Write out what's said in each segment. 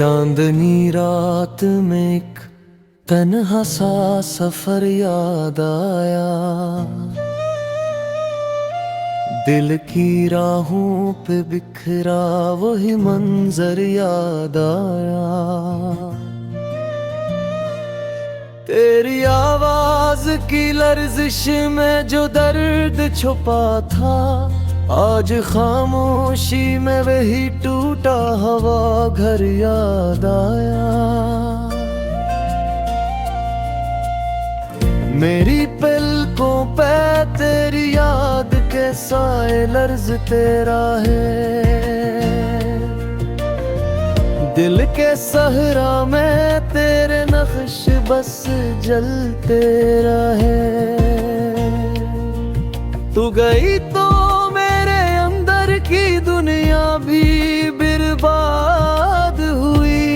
चांदनी रात में एक तन्हा सा सफर याद आया, दिल की राहों पे बिखरा वही मंजर याद आया। तेरी आवाज की लर्जिश में जो दर्द छुपा था, आज खामोशी में वही टूटा हवा घर याद आया। मेरी पलकों पे तेरी याद के साए लर्ज तेरा है, दिल के सहरा में तेरे नक्श बस जलते रहे। तू गई तो मेरे अंदर की दुनिया भी बर्बाद हुई,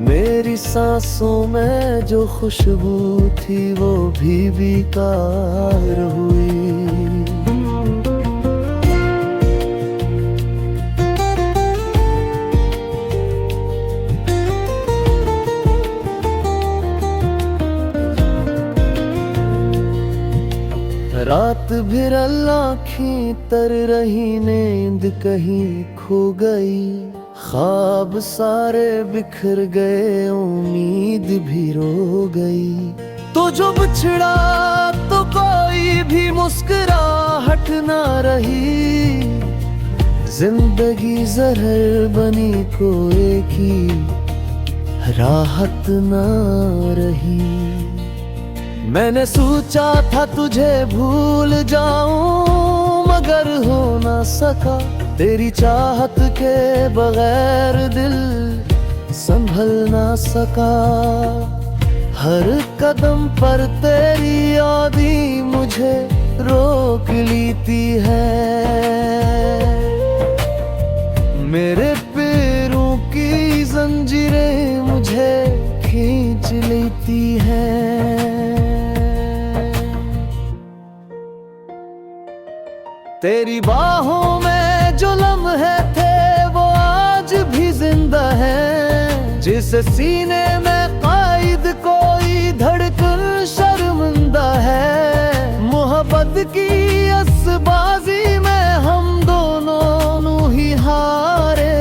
मेरी सांसों में जो खुशबू थी वो भी बेकार हुई। रात भर आँखें तर रही, नींद कहीं खो गई, ख्वाब सारे बिखर गए, उम्मीद भी रो गई। तो जो बिछड़ा तो कोई भी मुस्कुराहट ना रही, जिंदगी जहर बनी कोई की राहत ना रही। मैंने सोचा था तुझे भूल जाऊं मगर हो ना सका, तेरी चाहत के बगैर दिल संभल ना सका। हर कदम पर तेरी याद ही मुझे रोक लेती है, मेरे पैरों की जंजीरें मुझे खींच लेती हैं। तेरी बाहों में जो लम्हे थे वो आज भी जिंदा है, जिस सीने में कायद कोई धड़कन शर्मिंदा है। मोहब्बत की असबाजी में हम दोनों ही हारे,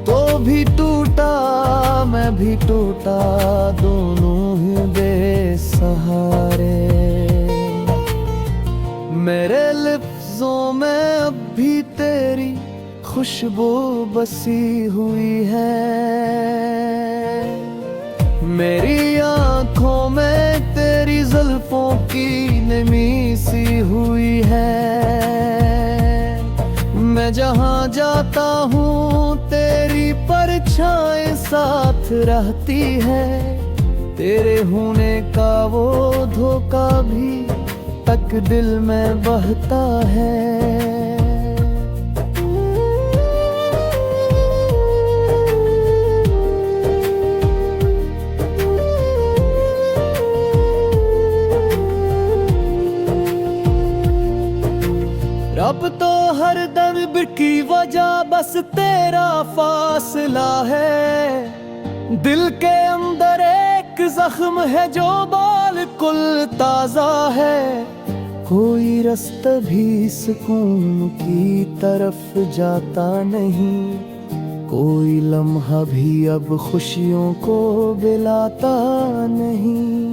तो भी टूटा मैं भी टूटा, दोनों ही बेसहारे। मेरे लिफ्ज़ों में अब भी तेरी खुशबू बसी हुई है, मेरी आँखों में तेरी जुल्फों की नमी सी हुई है। मैं जहाँ जाता हूँ तेरी परछाई साथ रहती है, तेरे होने का वो धोखा भी तक दिल में बहता है। रब तो हर दर्द की वजह बस तेरा फासला है, दिल के अंदर एक जख्म है जो बिल्कुल ताजा है। कोई रास्ता भी सुकून की तरफ जाता नहीं, कोई लम्हा भी अब खुशियों को बिलाता नहीं।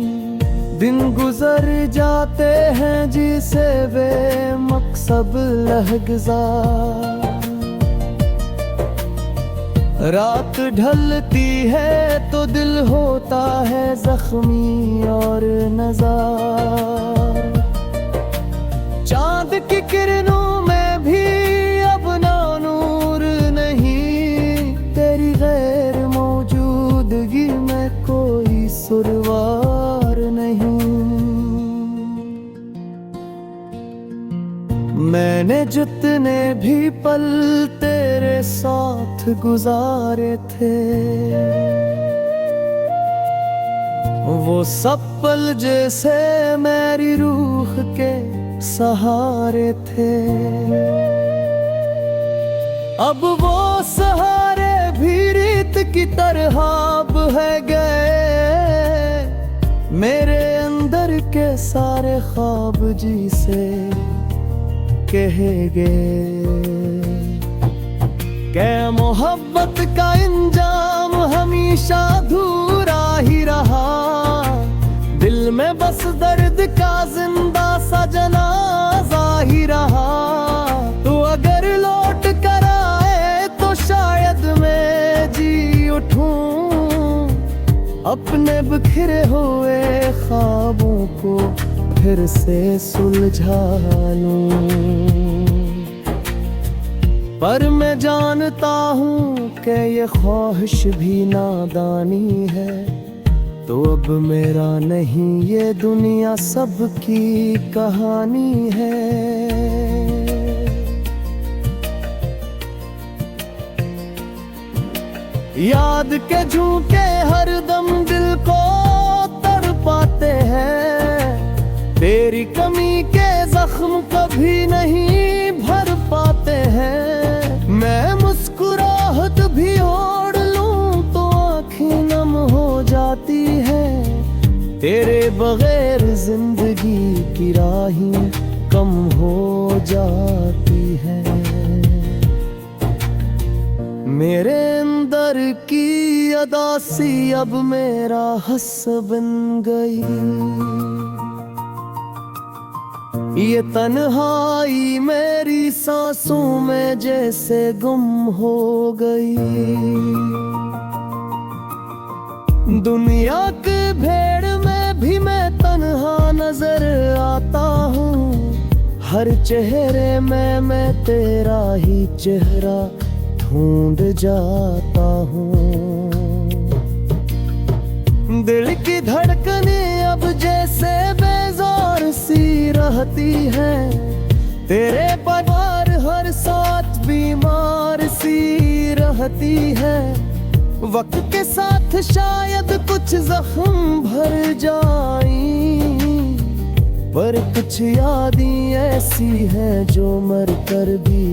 दिन गुजर जाते हैं जिसे बेमकसद लहज़ात, रात ढलती है तो दिल होता है जख्मी और नज़ार। चांद की किरणों में भी अब ना नूर नहीं, तेरी गैर मौजूदगी में कोई सुरवार नहीं। मैंने जितने भी पल तेरे साथ गुजारे थे, वो सब पल जैसे मेरी रूह के सहारे थे। अब वो सहारे भी रीत की तरह अब है गए, मेरे अंदर के सारे ख्वाब जी से कहे गए। क्या मोहब्बत का इंजाम हमेशा अधूरा ही रहा, दिल में बस दर्द का जिंदा सा जनाजा ही रहा। तू अगर लौट कर आए तो शायद मैं जी उठूं, अपने बिखरे हुए ख्वाबों को फिर से सुलझा लूं। पर मैं जानता हूँ कि ये ख्वाहिश भी नादानी है, तो अब मेरा नहीं ये दुनिया सबकी कहानी है। याद के झूठे हरदम दिल को तड़पाते हैं, तेरी कमी के जख्म कभी नहीं भर पाते हैं। मैं मुस्कुराहट भी ओढ़ लूं तो आँखें नम हो जाती है, तेरे बगैर जिंदगी की राहें कम हो जाती है। मेरे अंदर की अदासी अब मेरा हस बन गई, ये तन्हाई मेरी सांसों में जैसे गुम हो गई। दुनिया के भीड़ में भी मैं तन्हा नजर आता हूँ, हर चेहरे में मैं तेरा ही चेहरा ढूंढ जाता हूँ। दिल की धड़कनें अब जैसे बेजार सी रहती है, तेरे परिवार हर साथ बीमार सी रहती है। वक्त के साथ शायद कुछ जख्म भर जाई, पर कुछ यादें ऐसी हैं जो मर कर भी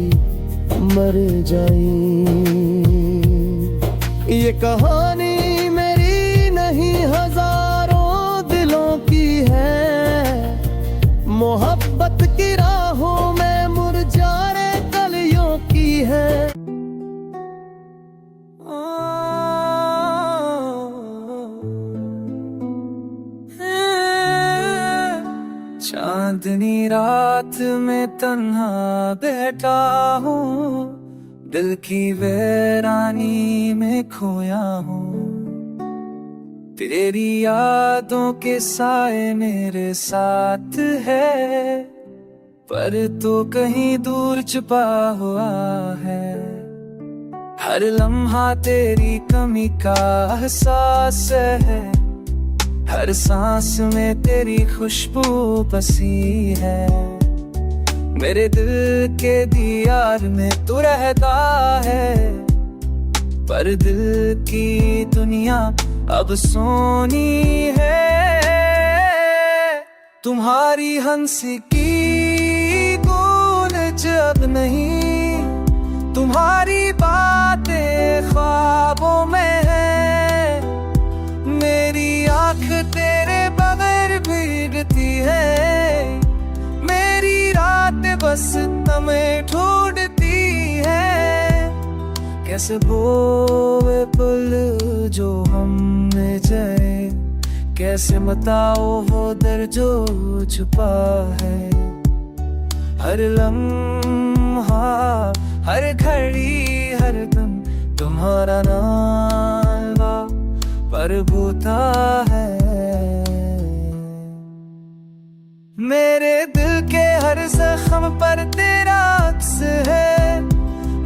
मर जाई। ये कहानी मेरी नहीं हजारों दिलों की है, मोहब्बत की राहों में मुरझाए कलियों की है। चांदनी रात में तन्हा बैठा हूँ, दिल की वीरानी में खोया हूँ। तेरी यादों के साए मेरे साथ है, पर तो कहीं दूर छुपा हुआ है। हर लम्हा तेरी कमी का एहसास है, हर सांस में तेरी खुशबू बसी है। मेरे दिल के दीवार में तू रहता है, पर दिल की दुनिया अब सोनी है। तुम्हारी हंसी की गूंज अब नहीं, तुम्हारी बातें ख्वाबों में है। मेरी आँख तेरे बगैर भीगती है, मेरी रात बस तुम्हें ढूंढती है। कैसे बोए पुल जो हमने जाए, कैसे बताओ वो दर्द जो छुपा है। हर लम्हा हर घड़ी हर दम तुम्हारा नाम पर बूता है। मेरे दिल के हर जख्म पर तेरा अक्स है,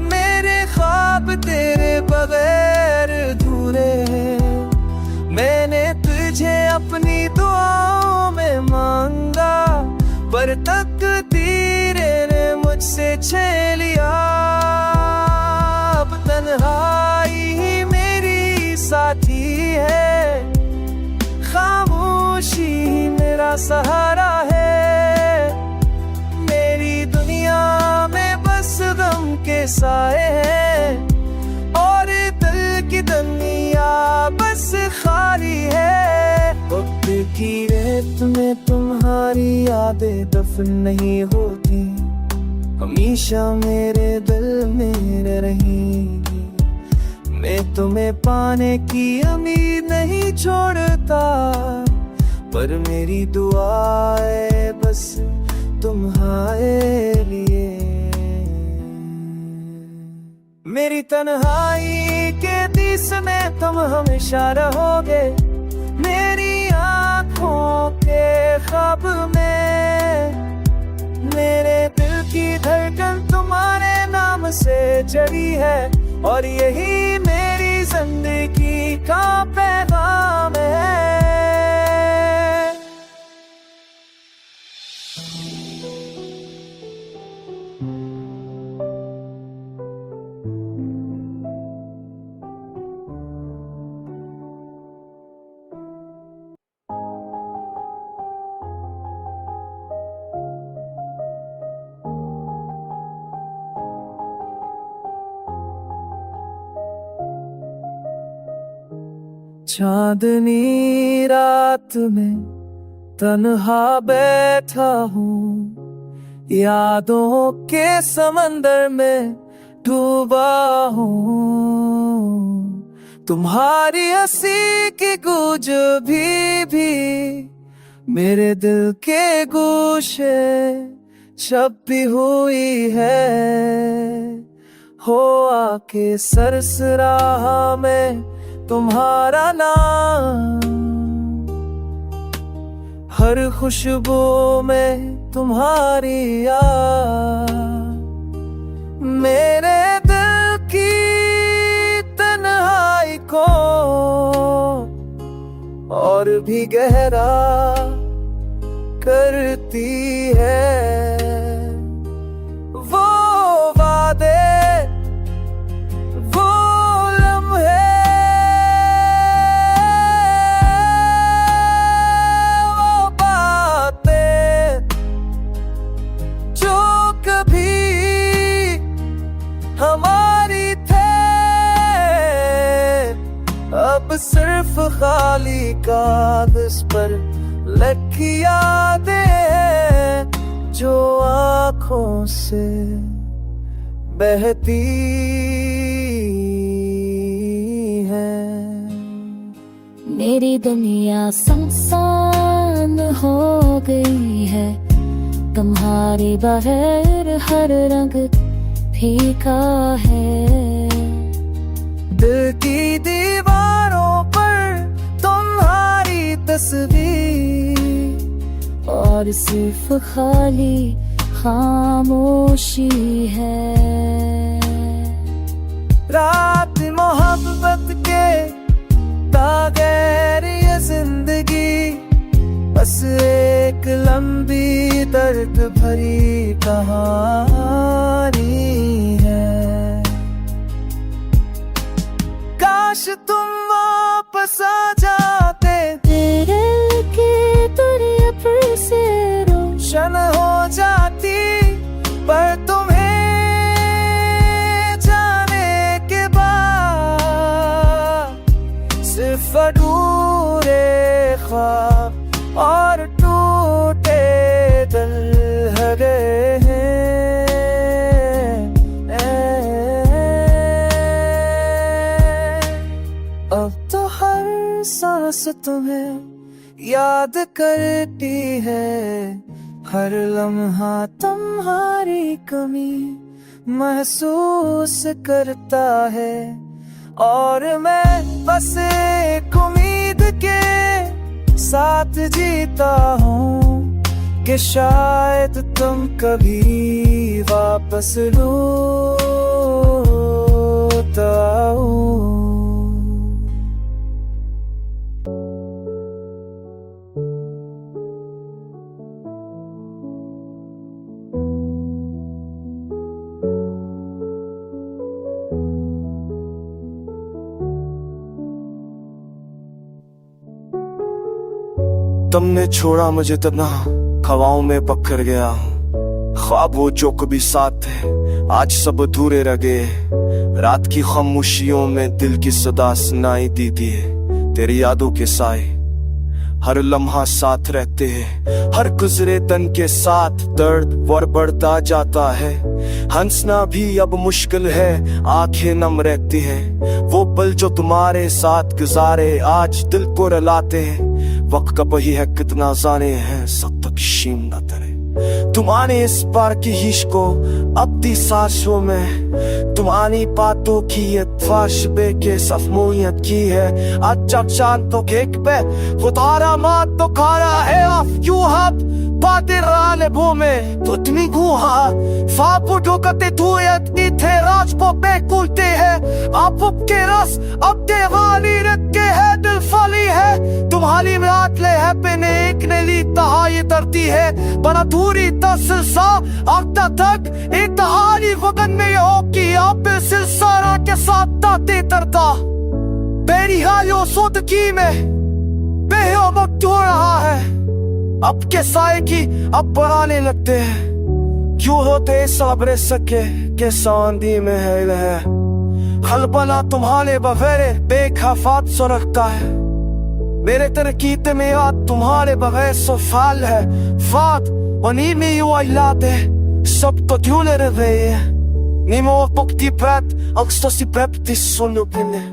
मेरे ख्वाब तेरे बगैर अधूरे हैं। मैंने तुझे अपनी दुआओं में मांगा, पर तकदीर ने मुझसे छीन लिया। अब तन्हाई ही मेरी साथी है, खामोशी मेरा सहारा है। मेरी दुनिया में बस गम के साए हैं और दिल की दुनिया बस खाली है। वक्त की रेत में तुम्हारी यादें दफन नहीं होती, हमेशा मेरे दिल में रहेंगी। मैं तुम्हें पाने की उम्मीद नहीं छोड़ता, पर मेरी दुआएं बस तुम्हारे लिए। मेरी तन्हाई के दिस में तुम हमेशा रहोगे, मेरी आँखों के ख्वाब में। मेरे दिल की धड़कन तुम्हारे नाम से जड़ी है, और यही मेरी जिंदगी का पैगाम है। चांदनी रात में तन्हा बैठा हूँ, यादों के समंदर में डूबा हूँ। तुम्हारी हंसी की गूंज भी मेरे दिल के गोशे छपी हुई है। हो आके सरसराहा में तुम्हारा नाम, हर खुशबू में तुम्हारी याद। मेरे दिल की तन्हाई को और भी गहरा करती है। वो वादे, वो लम्हे, वो बातें जो कभी हमारी थे, अब सिर्फ खाली कागज पर लगी यादें जो आँखों से बहती है। मेरी दुनिया सुनसान हो गई है, तुम्हारे बगैर हर रंग फीका है। दिल की दीवारों पर तुम्हारी तस्वीर, और सिर्फ खाली खामोशी है। रात मोहब्बत के बगैर ये जिंदगी बस एक लंबी दर्द भरी कहानी है। काश तुम वापस आ जाते, तेरे के दुनिया पर से रोशन हो जाती, पर तुम्हें जाने के बाद सिर्फ अधूरे ख्वाब और टूटे दिल गए हैं। अब तो हर सांस तुम्हें याद करती है, हर लम्हा तुम्हारी कमी महसूस करता है। और मैं बस एक उम्मीद के साथ जीता हूँ कि शायद तुम कभी वापस लौट आओ। तुमने छोड़ा मुझे तन्हा, हवाओं में पकड़ गया हूँ। ख्वाब वो जो कभी साथ थे आज सब अधूरे रगे, रात की खामोशियों में दिल की सदा सुनाई देती है। तेरी यादों के साए हर लम्हा साथ रहते हैं, हर गुजरे दिन के साथ दर्द और बढ़ता जाता है। हंसना भी अब मुश्किल है, आंखें नम रहती हैं। वो पल जो तुम्हारे साथ गुजारे आज दिल को रुलाते हैं। वक्त का वही है कितना जाने हैं, सब तक शीम न तरे। तुम्हारे इस बार की हिश को अब दी सांसों में, तुम्हारी बातों की ये ख्वाहिश के सफमोयत की है। अच्छा चांद तो केक पे वो तारा मात तो खारा है। ऑफ यू हब बातें राले भूमे तो तुम गुहा फापू जो कते धुएत थे राज को बेकुलते हैं। आप के रस अब देवानी रखे है, दिल फली है तुम्हारी रात ले है पेने एक ने ली तहा ये तरती है। बना दूरी तस्सा आखता तक एक तहारी वगन में हो कि आप सिलसारा के साथ ताते तरता। बेरी हायो सोत की में बेहो वक्त हो रहा है, अब के साए की अब बढ़ाने लगते हैं। क्यों होते साबरे सके के सांदी में है खलबला तुम्हारे बगैर बेखफात सो रखता है। मेरे तरकीते में याद तुम्हारे बगैर सो फाल है। फात वनी में यू आइलाते सब तो क्यों ले रहे हैं। निमो पुक्ति पैत अक्सोसी पैप्ति सुनो पिने।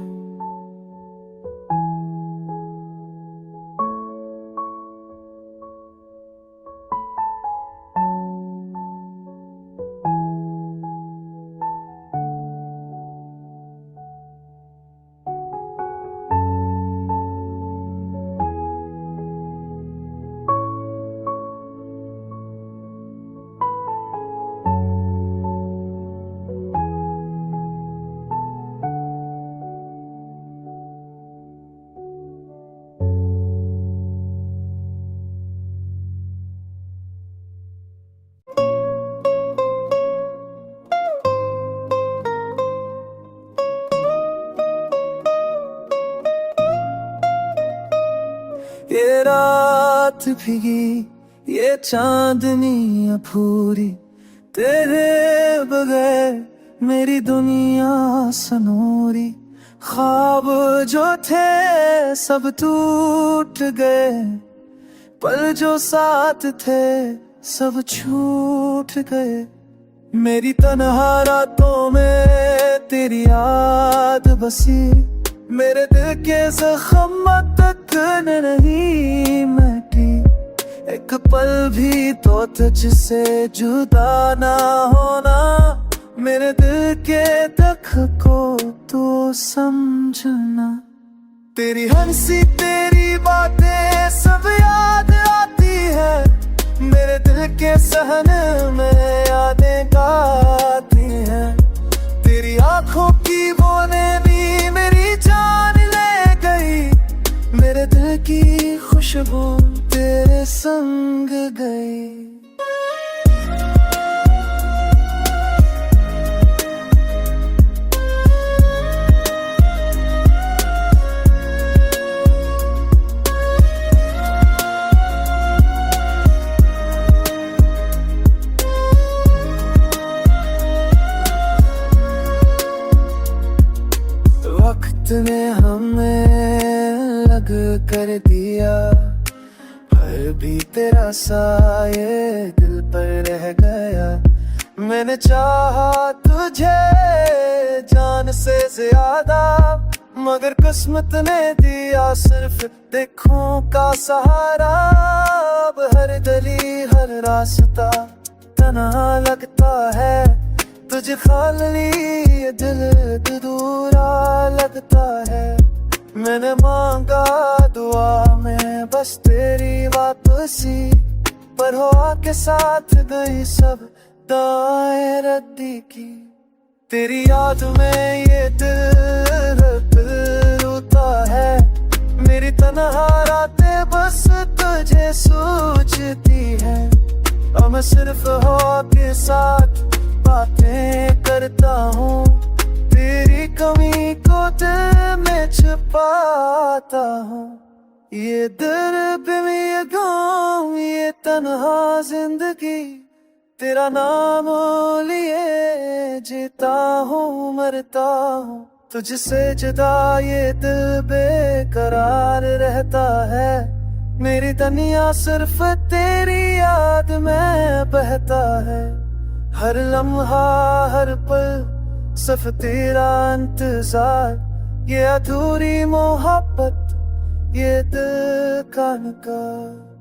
ये रात भीगी ये चांदनी अधूरी, तेरे बगैर मेरी दुनिया सनोरी। ख्वाब जो थे सब टूट गए, पल जो साथ थे सब छूट गए। मेरी तन्हा रातों में तेरी याद बसी, मेरे दिल के जख्म तक नहीं मिटी। एक पल भी तो तुझसे जुदा ना होना, मेरे दिल के दुख को तो समझना। तेरी हंसी तेरी बातें सब याद आती है, मेरे दिल के सहने में यादें गाती हैं। तेरी आंखों की वो नैनी मेरी जान ले गई, मेरे दिल की खुशबू तेरे संग गई। वक्त ने हमें लग कर दिया, पर भी तेरा साये दिल पर रह गया। मैंने चाहा तुझे जान से ज्यादा, मगर किस्मत ने दिया सिर्फ देखों का सहारा। अब हर गली हर रास्ता तन्हा लगता है, तुझे खाली ये दिल दूरा लगता है। मैंने मांगा दुआ में बस तेरी वापसी, पर हो के साथ गई सब दाएं रद्दी की। तेरी याद में ये दिल रोता है, मेरी तन्हा रातें बस तुझे सोचती है। अब मैं सिर्फ हो के साथ बातें करता हूँ, तेरी कमी को दिल में छुपाता हूँ। ये दर्द ये गम ये तन्हा जिंदगी, तेरा नाम लिए जीता हूँ मरता हूँ, तुझसे जुदा ये दिल बेकरार रहता है। मेरी दुनिया सिर्फ तेरी याद में बहता है, हर लम्हा हर पल सिर्फ तेरा इंतजार। ये अधूरी मोहब्बत ये दिल का नकार।